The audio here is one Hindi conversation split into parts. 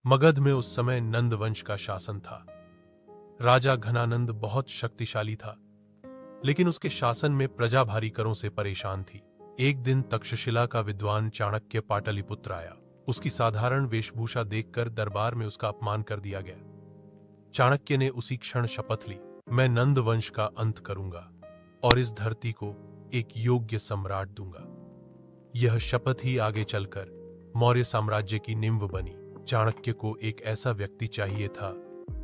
मगध में उस समय नंद वंश का शासन था। राजा घनानंद बहुत शक्तिशाली था, लेकिन उसके शासन में प्रजा भारी करों से परेशान थी। एक दिन तक्षशिला का विद्वान चाणक्य पाटलिपुत्र आया। उसकी साधारण वेशभूषा देखकर दरबार में उसका अपमान कर दिया गया। चाणक्य ने उसी क्षण शपथ ली, मैं नंद वंश का अंत करूंगा और इस धरती को एक योग्य सम्राट दूंगा। यह शपथ ही आगे चलकर मौर्य साम्राज्य की नींव बनी। चाणक्य को एक ऐसा व्यक्ति चाहिए था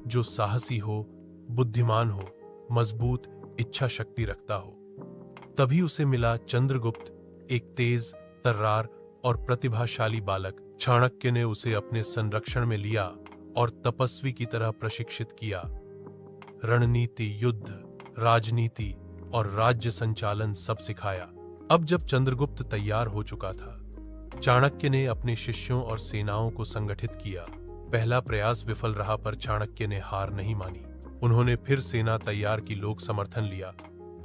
जो साहसी हो, बुद्धिमान हो, मजबूत इच्छा शक्ति रखता हो। तभी उसे मिला चंद्रगुप्त, एक तेज, तर्रार और प्रतिभाशाली बालक। चाणक्य ने उसे अपने संरक्षण में लिया और तपस्वी की तरह प्रशिक्षित किया। रणनीति, युद्ध, राजनीति और राज्य संचालन सब सिखाया। अब जब चंद्रगुप्त तैयार हो चुका था, चाणक्य ने अपने शिष्यों और सेनाओं को संगठित किया। पहला प्रयास विफल रहा, पर चाणक्य ने हार नहीं मानी। उन्होंने फिर सेना तैयार की, लोक समर्थन लिया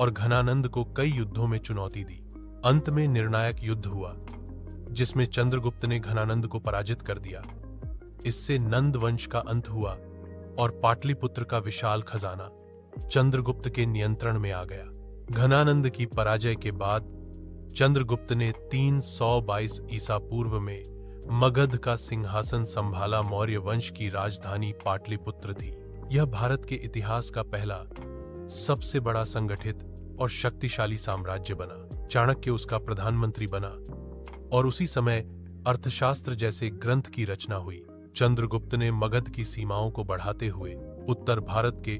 और घनानंद को कई युद्धों में चुनौती दी। अंत में निर्णायक युद्ध हुआ, जिसमें चंद्रगुप्त ने घनानंद को पराजित कर दिया। इससे नंद वंश का अंत हुआ और पाटलिपुत्र का विशाल खजाना चंद्रगुप्त के नियंत्रण में आ गया। घनानंद की पराजय के बाद चंद्रगुप्त ने 322 ईसा पूर्व में मगध का सिंहासन संभाला। मौर्य वंश की राजधानी पाटलिपुत्र थी। यह भारत के इतिहास का पहला सबसे बड़ा संगठित और शक्तिशाली साम्राज्य बना। चाणक्य उसका प्रधानमंत्री बना और उसी समय अर्थशास्त्र जैसे ग्रंथ की रचना हुई। चंद्रगुप्त ने मगध की सीमाओं को बढ़ाते हुए उत्तर भारत के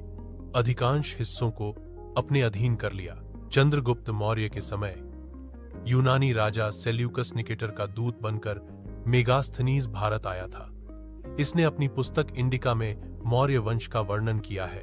अधिकांश हिस्सों को अपने अधीन कर लिया। चंद्रगुप्त मौर्य के समय यूनानी राजा सेल्यूकस निकेटर का दूत बनकर मेगास्थनीज भारत आया था। इसने अपनी पुस्तक इंडिका में मौर्य वंश का वर्णन किया है।